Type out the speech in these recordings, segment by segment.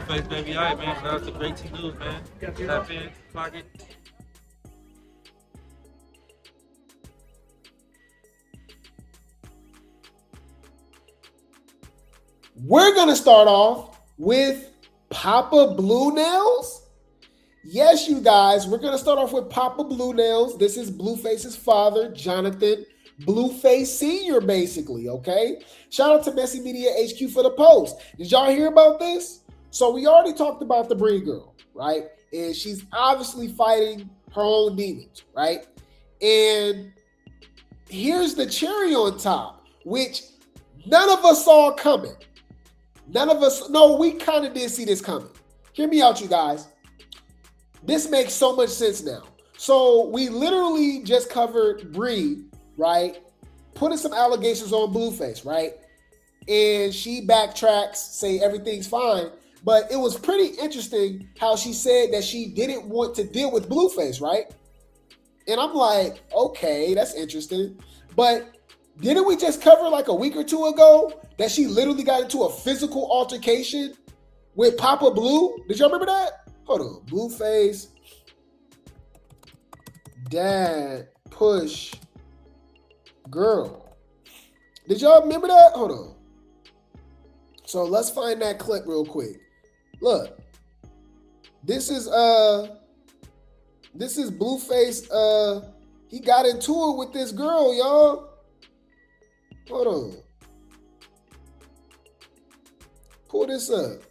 Blueface, baby. All right, man. Shout out to Grape Tea News, man. Tap in, clock it. We're going to start off with Papa Blue Nails. Yes, you guys, we're going to start off with Papa Blue Nails. This is Blueface's father, Jonathan Blueface Sr., basically, okay? Shout out to Messy Media HQ for the post. Did y'all hear about this? So we already talked about the Bree girl, right? And she's obviously fighting her own demons, right? And here's the cherry on top, which none of us saw coming. We kind of did see this coming. Hear me out, you guys. This makes so much sense now. So we literally just covered Bree, right? Putting some allegations on Blueface, right? And she backtracks, say everything's fine. But it was pretty interesting how she said that she didn't want to deal with Blueface, right? And I'm like, okay, that's interesting. But didn't we just cover like a week or two ago that she literally got into a physical altercation with Papa Blue? Did y'all remember that? Hold on. Blueface, dad, push, girl. Did y'all remember that? Hold on. So let's find that clip real quick. Look. This is Blueface. He got into it with this girl, y'all. Hold on. Pull this up.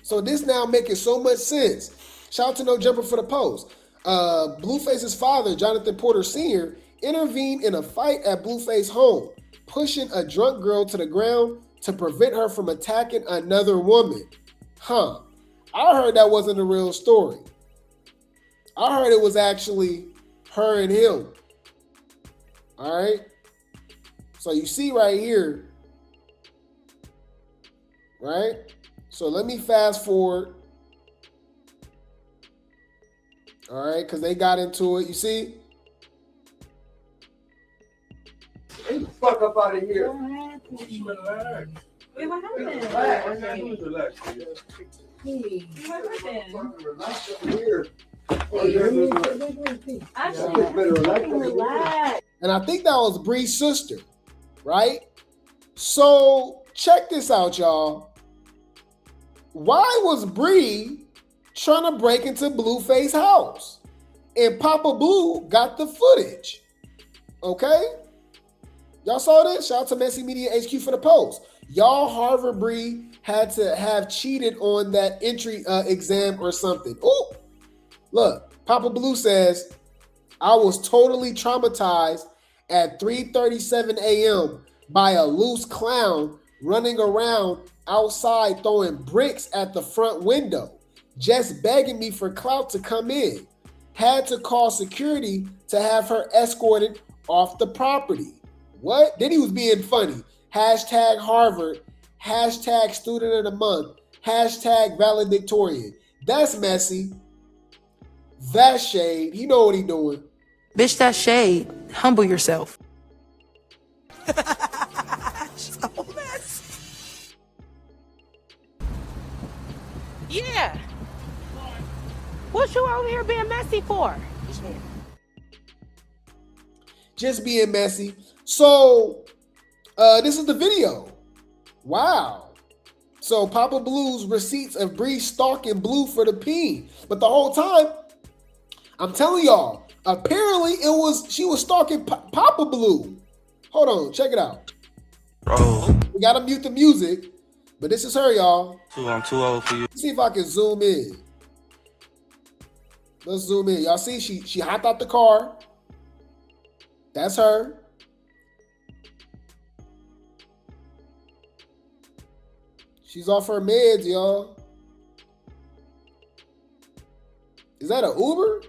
So this now making so much sense. Shout out to No Jumper for the post. Blueface's father, Jonathan Porter Sr., intervened in a fight at Blueface home, pushing a drunk girl to the ground to prevent her from attacking another woman. I heard that wasn't a real story. I heard it was actually her and him. All right. So you see right here, right? So let me fast forward. All right, because they got into it. You see? Get the fuck up out of here. Relax. Wait, what happened? Relax. What happened? Relax over here. Actually, relax. And I think that was Bree's sister, right? So check this out, y'all. Why was Bree trying to break into Blueface's house? And Papa Blue got the footage. Okay? Y'all saw this? Shout out to Messy Media HQ for the post. Y'all Harvard Bree had to have cheated on that entry exam or something. Ooh. Look, Papa Blue says, I was totally traumatized at 3:37 a.m. by a loose clown running around outside throwing bricks at the front window, just begging me for clout to come in. Had to call security to have her escorted off the property. What? Then he was being funny. Hashtag Harvard. Hashtag student of the month. Hashtag valedictorian. That's messy. That's shade. He know what he doing. Bitch, that's shade. Humble yourself. So messy. Yeah. What you over here being messy for? Just being messy. So, this is the video. Wow. So, Papa Blue's receipts of Bree stalking Blue for the peen. But the whole time, I'm telling y'all, apparently she was stalking Papa Blue. Hold on, check it out. Bro. We gotta mute the music, but this is her, y'all. I'm too old for you. Let's see if I can zoom in. Let's zoom in. Y'all see, she hopped out the car. That's her. She's off her meds, y'all. Is that an Uber?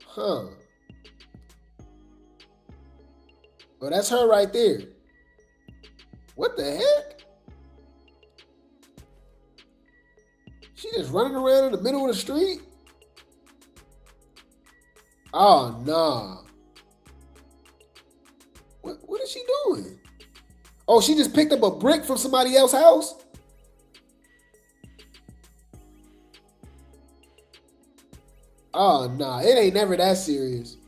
Huh. Well, that's her right there. What the heck? She just running around in the middle of the street? Oh, nah. What is she doing? Oh, she just picked up a brick from somebody else's house? Oh, nah, it ain't never that serious.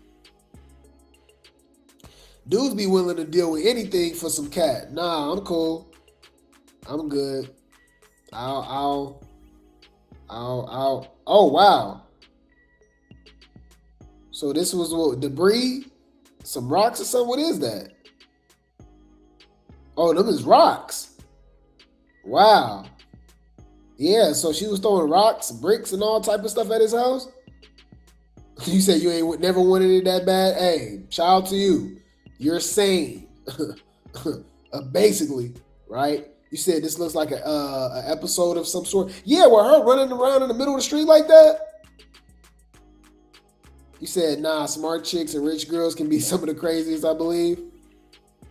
Dudes be willing to deal with anything for some cat. Nah, I'm cool. I'm good. I'll. Oh, wow. So this was what, debris? Some rocks or something? What is that? Oh, them is rocks. Wow. Yeah, so she was throwing rocks, bricks, and all type of stuff at his house? You said you ain't never wanted it that bad? Hey, shout out to you. You're sane. Basically, right? You said this looks like a episode of some sort. Yeah, with her running around in the middle of the street like that? You said, nah, smart chicks and rich girls can be some of the craziest, I believe.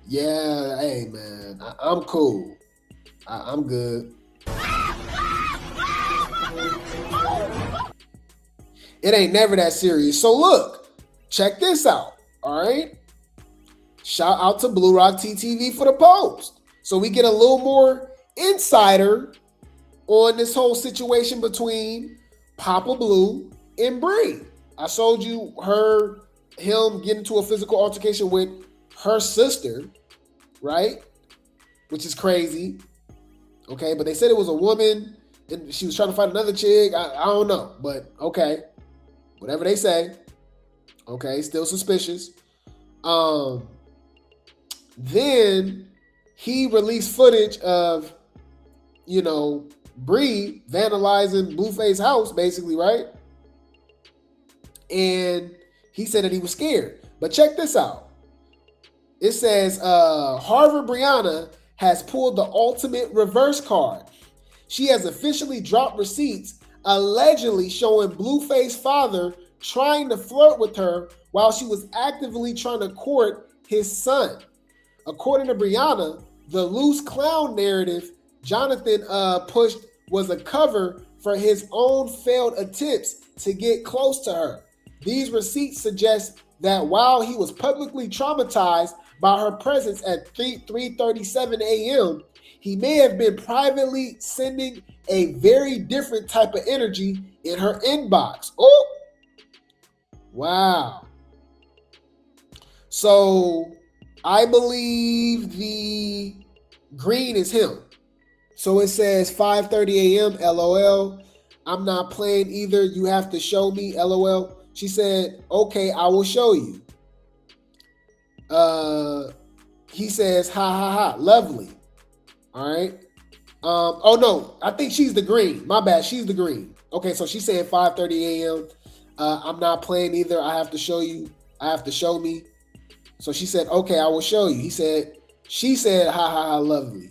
Yeah, hey, man, I'm cool. I'm good. It ain't never that serious. So look, check this out, all right? Shout out to Blue Rock TTV for the post. So we get a little more insider on this whole situation between Papa Blue and Bree. I showed you him get into a physical altercation with her sister, right? Which is crazy. Okay, but they said it was a woman and she was trying to fight another chick. I don't know, but okay. Whatever they say. Okay, still suspicious. Then he released footage of, Bree vandalizing Blueface's house, basically, right? And he said that he was scared. But check this out. It says, Harvard Brianna has pulled the ultimate reverse card. She has officially dropped receipts allegedly showing Blueface's father trying to flirt with her while she was actively trying to court his son. According to Brianna, the loose clown narrative Jonathan pushed was a cover for his own failed attempts to get close to her. These receipts suggest that while he was publicly traumatized by her presence at 3:37 a.m., he may have been privately sending a very different type of energy in her inbox. Oh, wow. So I believe the green is him. So it says 5:30 a.m. LOL. I'm not playing either. You have to show me. LOL. She said, okay, I will show you. He says, ha ha ha. Lovely. All right. Oh no, I think she's the green. My bad. She's the green. Okay, so she's saying 5:30 a.m. I'm not playing either. I have to show you. I have to show me. So she said, okay, I will show you. She said, ha ha ha, lovely.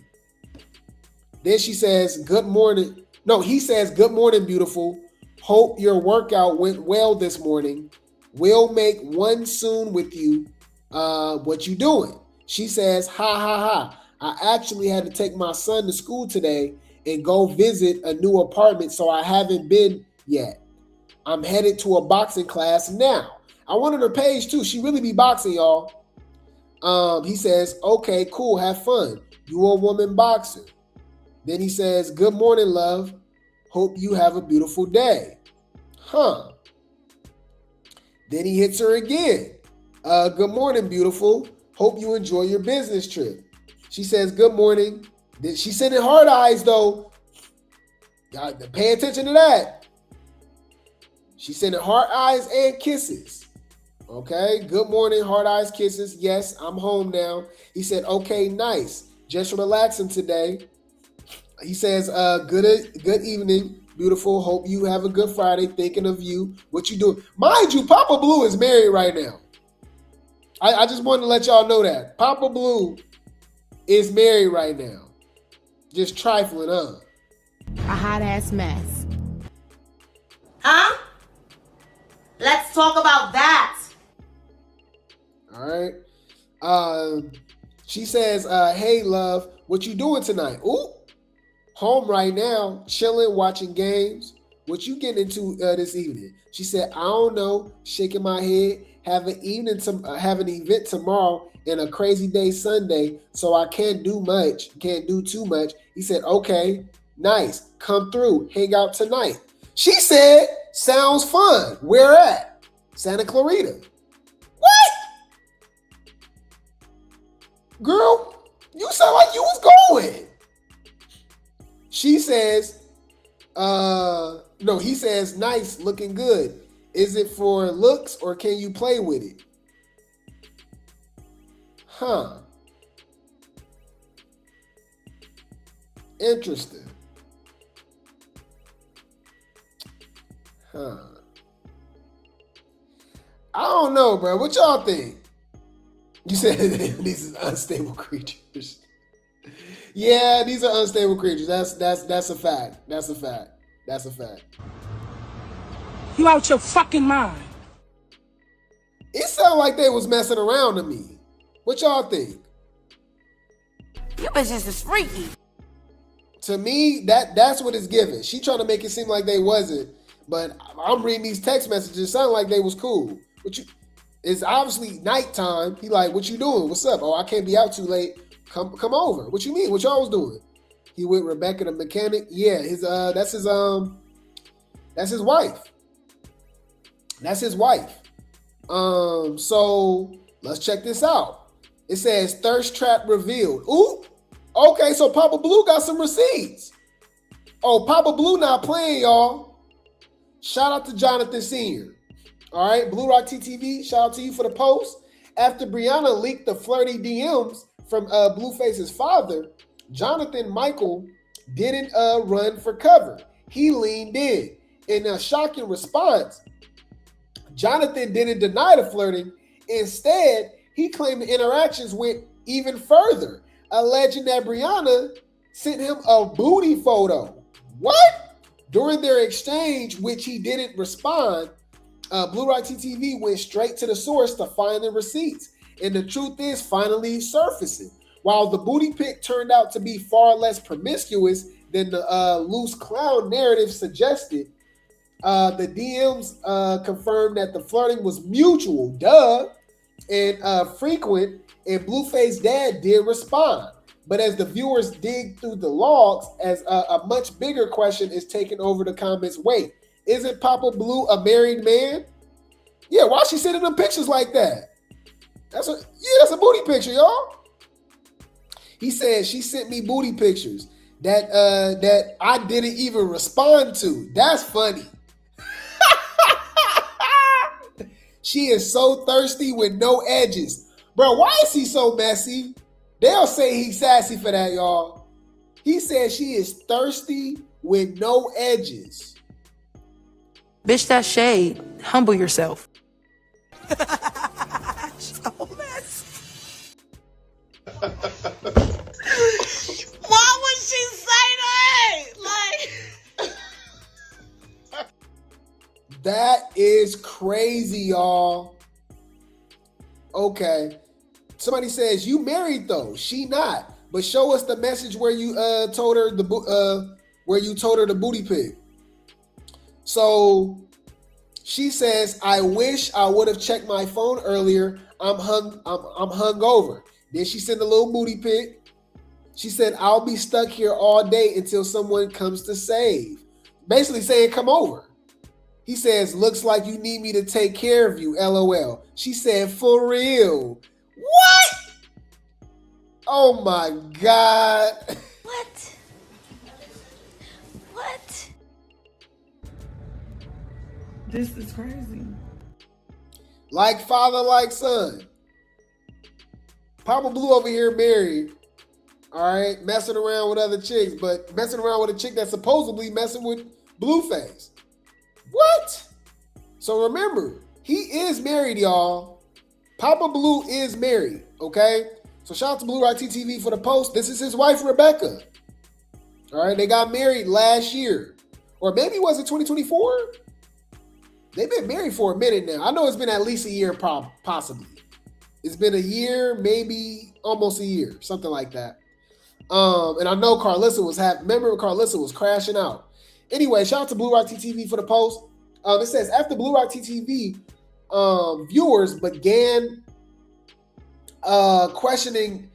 Then she says, good morning. No, he says, good morning, beautiful. Hope your workout went well this morning. We'll make one soon with you. What you doing? She says, ha ha ha. I actually had to take my son to school today and go visit a new apartment, so I haven't been yet. I'm headed to a boxing class now. I went on her page too. She really be boxing, y'all. He says, okay, cool, have fun. You a woman boxer. Then he says, good morning, love. Hope you have a beautiful day. Huh. Then he hits her again. Good morning, beautiful. Hope you enjoy your business trip. She says, good morning. Then she's sending hard eyes, though. Got to pay attention to that. She's sending heart eyes and kisses. Okay, good morning, hard eyes, kisses. Yes, I'm home now. He said, okay, nice. Just relaxing today. He says, good evening, beautiful. Hope you have a good Friday. Thinking of you. What you doing? Mind you, Papa Blue is married right now. I just wanted to let y'all know that. Papa Blue is married right now. Just trifling, huh? A hot ass mess. Huh? Let's talk about that. All right. She says, hey, love, what you doing tonight? Ooh, home right now, chilling, watching games. What you getting into this evening? She said, I don't know, shaking my head. Have an event tomorrow and a crazy day Sunday, so I can't do too much. He said, okay, nice. Come through. Hang out tonight. She said, sounds fun. Where at? Santa Clarita. What? Girl, you sound like you was going. She says, no, he says, nice, looking good. Is it for looks or can you play with it? Huh. Interesting. Huh. I don't know, bro. What y'all think? You said these is unstable creatures. Yeah, these are unstable creatures. That's a fact. That's a fact. That's a fact. You out your fucking mind. It sounded like they was messing around to me. What y'all think? You bitches is freaky. To me, that's what it's giving. She trying to make it seem like they wasn't, but I'm reading these text messages. It sounded like they was cool. It's obviously nighttime. He like, what you doing? What's up? Oh, I can't be out too late. Come over. What you mean? What y'all was doing? He with Rebecca the mechanic. Yeah, that's his wife. That's his wife. So let's check this out. It says thirst trap revealed. Ooh, okay, so Papa Blue got some receipts. Oh, Papa Blue not playing, y'all. Shout out to Jonathan Sr. All right, Blue Rock TTV, shout out to you for the post. After Brianna leaked the flirty DMs from Blueface's father, Jonathan Michael didn't run for cover. He leaned in. In a shocking response, Jonathan didn't deny the flirting. Instead, he claimed the interactions went even further, alleging that Brianna sent him a booty photo. What? During their exchange, which he didn't respond, Blue Rock TTV went straight to the source to find the receipts. And the truth is finally surfacing. While the booty pic turned out to be far less promiscuous than the loose clown narrative suggested, the DMs confirmed that the flirting was mutual, and frequent, and Blueface dad did respond. But as the viewers dig through the logs, as a much bigger question is taking over the comments. Wait, isn't Papa Blue a married man? Yeah, why is she sending them pictures like that? That's a booty picture, y'all. He said she sent me booty pictures that I didn't even respond to. That's funny. She is so thirsty with no edges. Bro, why is he so messy? They'll say he's sassy for that, y'all. He said she is thirsty with no edges. Bitch, that's shade. Humble yourself. So messy. Why would she say that? Like, that is crazy, y'all. Okay. Somebody says, you married though. She not. But show us the message where you told her the booty pic. So she says, I wish I would have checked my phone earlier. I'm hungover. Then she sent a little booty pic. She said, I'll be stuck here all day until someone comes to save. Basically saying, come over. He says, looks like you need me to take care of you, LOL. She said, for real. What? Oh my God. What? What? This is crazy. Like father, like son. Papa Blue over here married. All right, messing around with other chicks, but messing around with a chick that's supposedly messing with Blueface. What? So remember, he is married, y'all. Papa Blue is married, okay? So shout out to Blue Rock TTV for the post. This is his wife, Rebecca. All right, they got married last year. Or maybe was it 2024? They've been married for a minute now. I know it's been at least a year, possibly. It's been a year, maybe almost a year, something like that. And I know Carlissa was remember Carlissa was crashing out. Anyway, shout out to Blue Rock TTV for the post. It says, after Blue Rock TTV viewers began questioning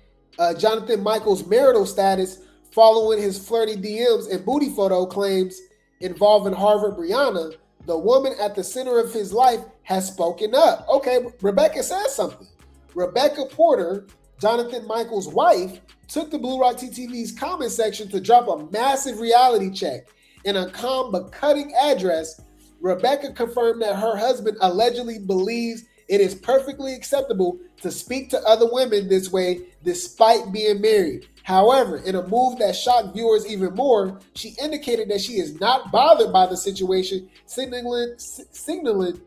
Jonathan Michael's marital status following his flirty DMs and booty photo claims involving Harvard Brianna, the woman at the center of his life has spoken up. Okay, Rebecca says something. Rebecca Porter, Jonathan Michael's wife, took to Blue Rock TTV's comment section to drop a massive reality check. In a calm but cutting address, Rebecca confirmed that her husband allegedly believes it is perfectly acceptable to speak to other women this way despite being married. However, in a move that shocked viewers even more, she indicated that she is not bothered by the situation, signaling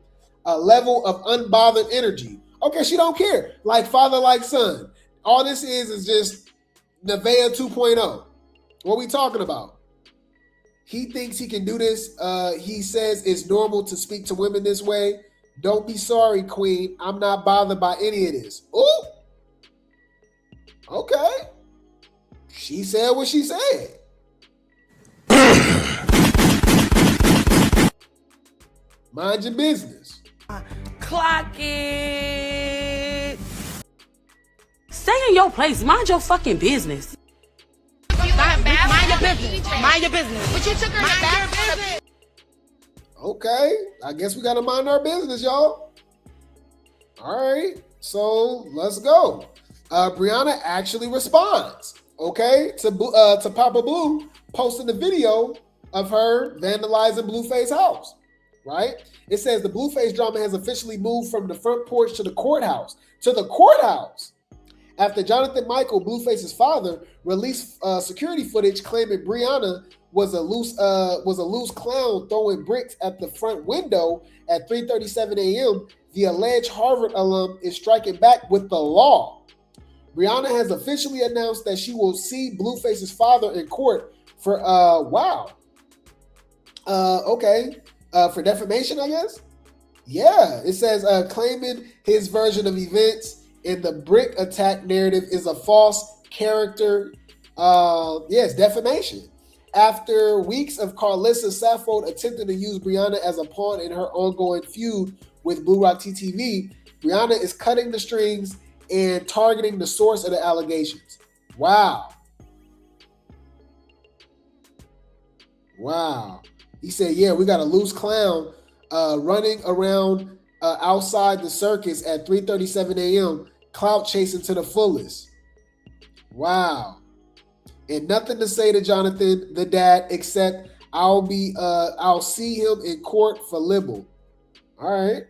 a level of unbothered energy. Okay, she don't care. Like father, like son. All this is just Nevaeh 2.0. What we talking about? He thinks he can do this. He says it's normal to speak to women this way. Don't be sorry, queen. I'm not bothered by any of this. Ooh. Okay. She said what she said. Mind your business. Clock it. Stay in your place. Mind your fucking business. Mind your business. Mind your business. But you took her to bathroom. Okay. I guess we got to mind our business, y'all. All right. So let's go. Brianna actually responds, okay, to Papa Blue posting the video of her vandalizing Blueface house, right? It says the Blueface drama has officially moved from the front porch to the courthouse. To the courthouse! After Jonathan Michael, Blueface's father, released security footage claiming Brianna was a loose clown throwing bricks at the front window at 3:37 a.m., the alleged Harvard alum is striking back with the law. Brianna has officially announced that she will see Blueface's father in court for for defamation, I guess. Yeah, it says claiming his version of events in the brick attack narrative is a false character. It's defamation. After weeks of Carlissa Saffold attempting to use Brianna as a pawn in her ongoing feud with Blue Rock TTV, Brianna is cutting the strings and targeting the source of the allegations. Wow. He said, yeah, we got a loose clown running around outside the circus at 3:37 a.m., clout chasing to the fullest. Wow. And nothing to say to Jonathan, the dad, except I'll see him in court for libel. All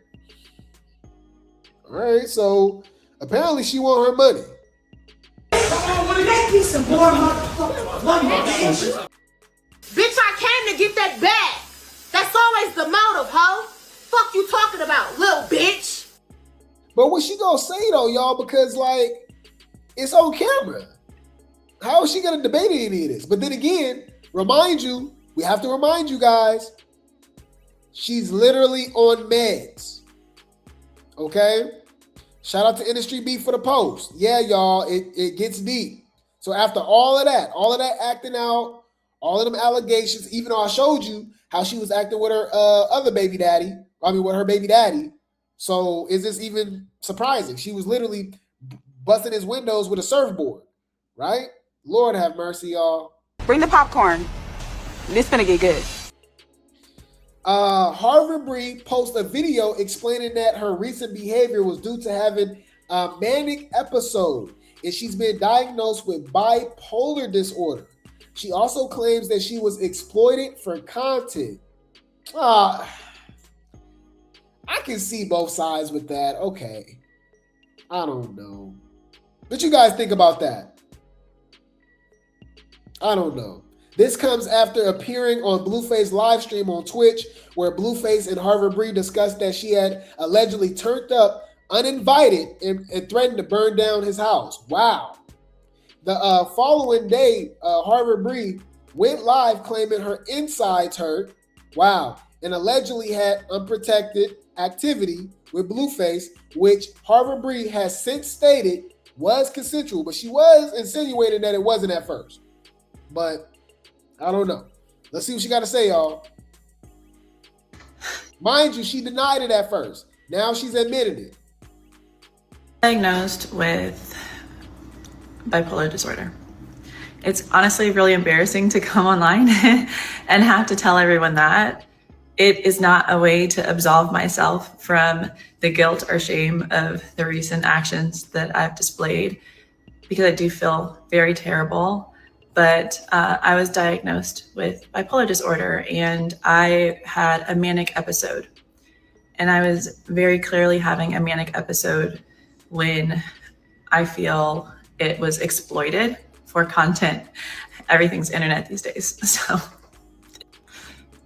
right. So apparently she want her money. Make me some more motherfucking money, bitch. Bitch, I came to get that bag. That's always the motive, ho. Fuck you talking about, little bitch. But what she gonna say though, y'all? Because like, it's on camera. How is she gonna debate any of this? But then again, we have to remind you guys, she's literally on meds. Okay? Shout out to Industry Beef for the post. Yeah, y'all, it gets deep. So after all of that acting out, all of them allegations, even though I showed you how she was acting with her with her baby daddy. So is this even surprising? She was literally busting his windows with a surfboard, right? Lord have mercy, y'all. Bring the popcorn. This finna get good. Harvard Bree posted a video explaining that her recent behavior was due to having a manic episode, and she's been diagnosed with bipolar disorder. She also claims that she was exploited for content. I can see both sides with that. Okay. I don't know. What you guys think about that? I don't know. This comes after appearing on Blueface live stream on Twitch, where Blueface and Harvard Bree discussed that she had allegedly turned up uninvited and threatened to burn down his house. Wow. The following day, Harvard Bree went live claiming her insides hurt. Wow. And allegedly had unprotected activity with Blueface, which Harvard Bree has since stated was consensual, but she was insinuating that it wasn't at first. But I don't know. Let's see what she got to say, y'all. Mind you, she denied it at first. Now she's admitted it. Diagnosed with bipolar disorder. It's honestly really embarrassing to come online and have to tell everyone that. It is not a way to absolve myself from the guilt or shame of the recent actions that I've displayed, because I do feel very terrible. But I was diagnosed with bipolar disorder, and I had a manic episode. And I was very clearly having a manic episode when I feel it was exploited for content. Everything's internet these days. So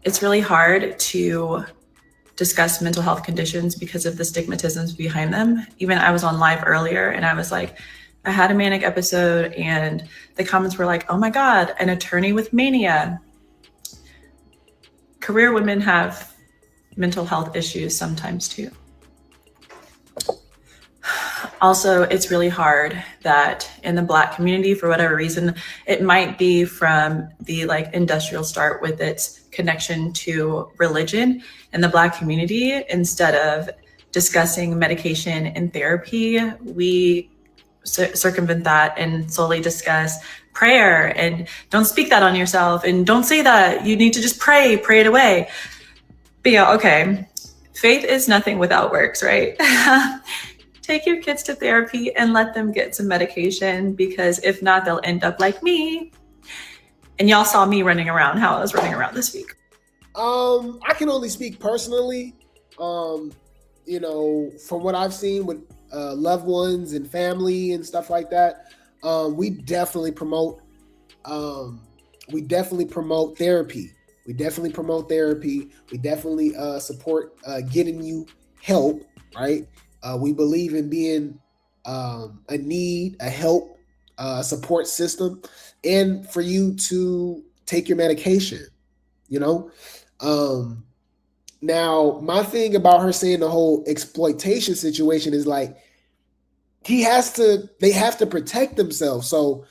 it's really hard to discuss mental health conditions because of the stigmatisms behind them. Even I was on live earlier and I was like, I had a manic episode, and the comments were like, oh my God, an attorney with mania. Career women have mental health issues sometimes too. Also, it's really hard that in the Black community, for whatever reason, it might be from the industrial start with its connection to religion in the Black community, instead of discussing medication and therapy, we circumvent that and solely discuss prayer and don't speak that on yourself and don't say that. You need to just pray it away. But yeah, okay. Faith is nothing without works, right? Take your kids to therapy and let them get some medication, because if not, they'll end up like me. And y'all saw me running around, how I was running around this week. I can only speak personally. From what I've seen with loved ones and family and stuff like that, we definitely promote therapy. We definitely support getting you help, right? We believe in being a need, a help, support system, and for you to take your medication, Now, my thing about her saying the whole exploitation situation is like, they have to protect themselves. So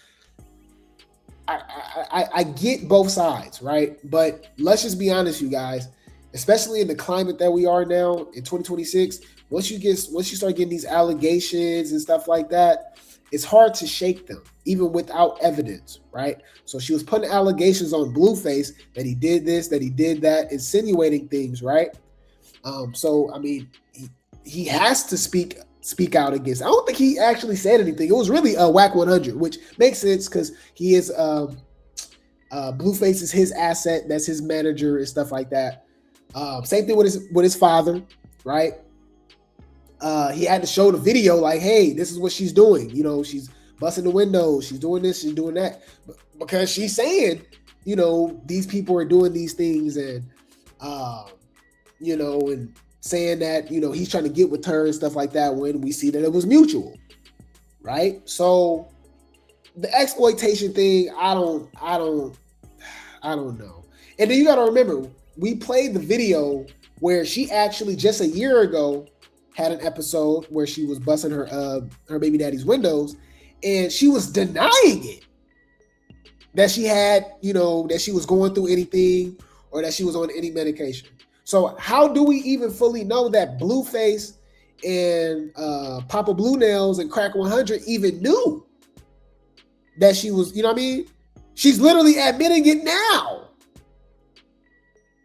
I get both sides, right? But let's just be honest, you guys, especially in the climate that we are now in 2026, once you start getting these allegations and stuff like that, it's hard to shake them, even without evidence, right? So she was putting allegations on Blueface that he did this, that he did that, insinuating things, right? So I mean, he has to speak out against. I don't think he actually said anything. It was really a whack 100, which makes sense because he is Blueface is his asset. That's his manager and stuff like that. Same thing with his father, right? He had to show the video like, hey, this is what she's doing. She's busting the windows. She's doing this. She's doing that. Because she's saying, these people are doing these things and, and saying that, he's trying to get with her and stuff like that, when we see that it was mutual, right? So the exploitation thing, I don't know. And then you got to remember, we played the video where she actually just a year ago had an episode where she was busting her baby daddy's windows, and she was denying it, that she had, that she was going through anything or that she was on any medication. So how do we even fully know that Blueface and Papa Blue Nails and Crack 100 even knew that she was, She's literally admitting it now.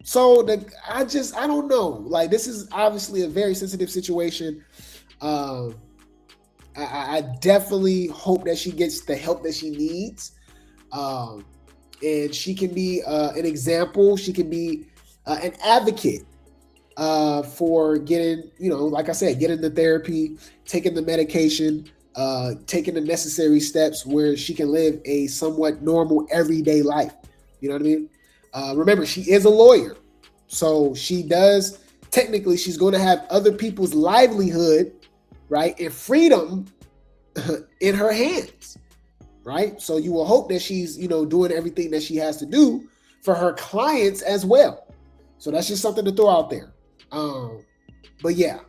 So I don't know. Like, this is obviously a very sensitive situation. I definitely hope that she gets the help that she needs. And she can be an example. She can be an advocate for getting, like I said, getting the therapy, taking the medication, taking the necessary steps where she can live a somewhat normal everyday life. You know what I mean? Remember, she is a lawyer. So she does, technically, she's going to have other people's livelihood, right, and freedom in her hands, right? So you will hope that she's, doing everything that she has to do for her clients as well. So that's just something to throw out there. But yeah,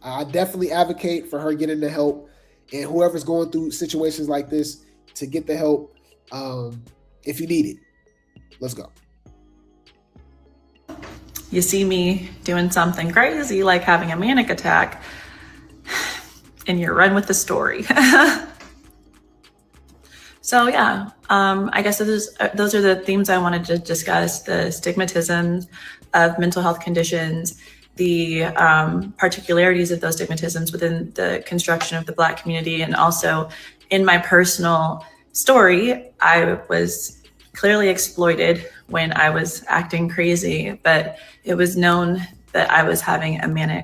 I definitely advocate for her getting the help, and whoever's going through situations like this to get the help if you need it. Let's go. You see me doing something crazy like having a manic attack, in your run with the story. So yeah, I guess those are the themes I wanted to discuss: the stigmatism of mental health conditions, the particularities of those stigmatisms within the construction of the Black community, and also in my personal story, I was clearly exploited when I was acting crazy, but it was known that I was having a mania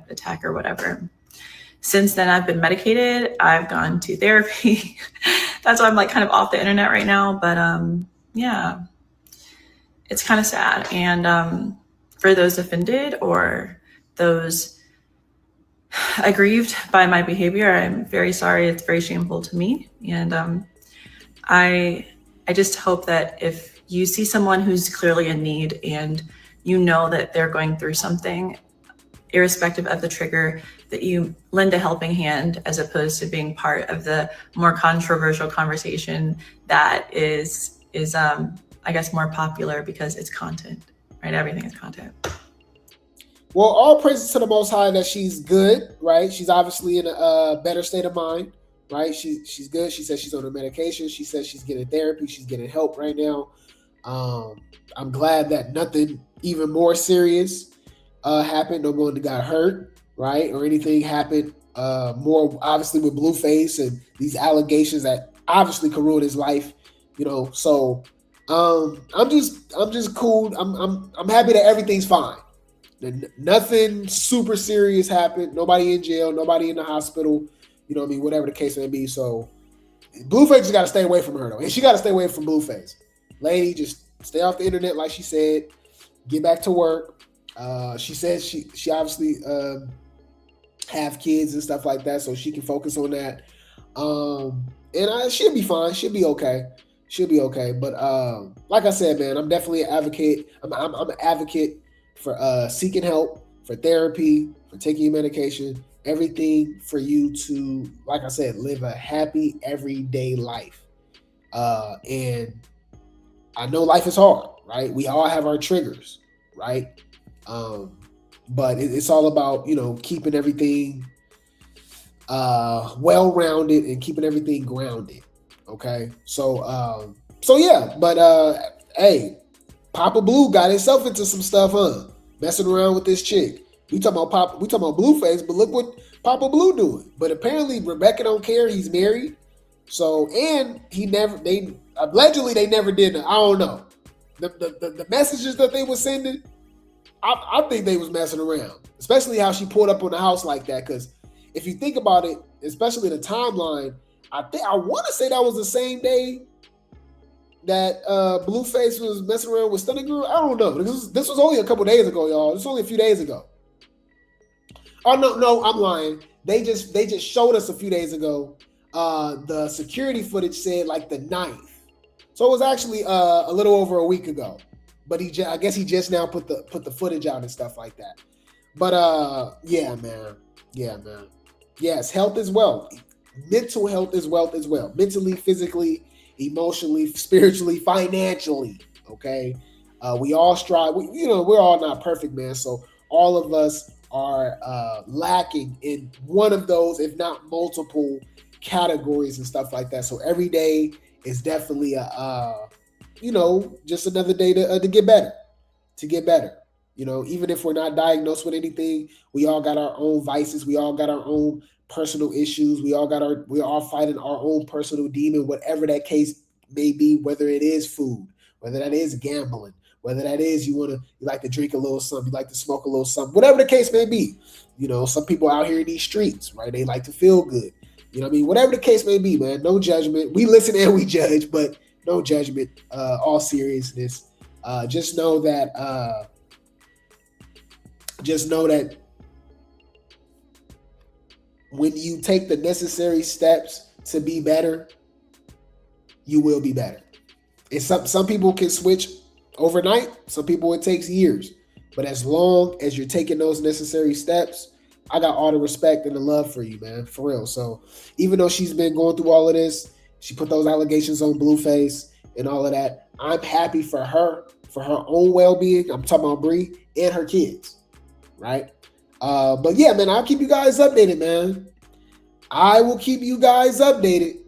attack or whatever. Since then, I've been medicated. I've gone to therapy. That's why I'm like kind of off the internet right now. But yeah, it's kind of sad. And for those offended or those aggrieved by my behavior, I'm very sorry. It's very shameful to me. And I just hope that if you see someone who's clearly in need and you know that they're going through something, irrespective of the trigger, that you lend a helping hand as opposed to being part of the more controversial conversation that is I guess more popular because it's content, right? Everything is content. Well, all praises to the Most High that she's good, right? She's obviously in a better state of mind, right? She's good. She says she's on her medication. She says she's getting therapy. She's getting help right now. I'm glad that nothing even more serious happened. No one got hurt, right? Or anything happened more obviously with Blueface and these allegations that obviously could ruin his life, you know. So I'm just cool. I'm happy that everything's fine. Nothing super serious happened. Nobody in jail, nobody in the hospital, you know what I mean, whatever the case may be. So Blueface just got to stay away from her though. And she got to stay away from Blueface. Lady, just stay off the internet like she said. Get back to work. She says she obviously have kids and stuff like that, so she can focus on that. And she'll be fine. She'll be okay. She'll be okay. But like I said, man, I'm definitely an advocate. I'm an advocate for seeking help, for therapy, for taking your medication, everything for you to, like I said, live a happy everyday life. And I know life is hard, right? We all have our triggers, right? But it's all about, you know, keeping everything well-rounded and keeping everything grounded. Okay. So yeah, but hey, Papa Blue got himself into some stuff, huh? Messing around with this chick. We talking about Blueface, but look what Papa Blue doing. But apparently Rebecca don't care. He's married. So, and allegedly they never did it. I don't know. The messages that they were sending, I think they was messing around, especially how she pulled up on the house like that. Because if you think about it, especially the timeline, I want to say that was the same day that Blueface was messing around with Stunning Girl. I don't know. This was only a couple days ago, y'all. This was only a few days ago. Oh no, I'm lying. They just showed us a few days ago. The security footage said like the 9th, so it was actually a little over a week ago. But I guess he just now put the footage out and stuff like that. But yeah, man. Yes, health is wealth. Mental health is wealth as well. Mentally, physically, emotionally, spiritually, financially. Okay, we all strive. We're all not perfect, man. So all of us are lacking in one of those, if not multiple categories and stuff like that. So every day is definitely just another day to get better. You know, even if we're not diagnosed with anything, we all got our own vices. We all got our own personal issues. We all fighting our own personal demon, whatever that case may be, whether it is food, whether that is gambling, whether that is you like to drink a little something, you like to smoke a little something, whatever the case may be. You know, some people out here in these streets, right? They like to feel good. You know what I mean? Whatever the case may be, man, no judgment. We listen and we judge, but no judgment, all seriousness. Just know that when you take the necessary steps to be better, you will be better. And some people can switch overnight. Some people it takes years. But as long as you're taking those necessary steps, I got all the respect and the love for you, man, for real. So even though she's been going through all of this, she put those allegations on Blueface and all of that, I'm happy for her own well-being. I'm talking about Bree and her kids, right? But yeah, man, I'll keep you guys updated, man. I will keep you guys updated.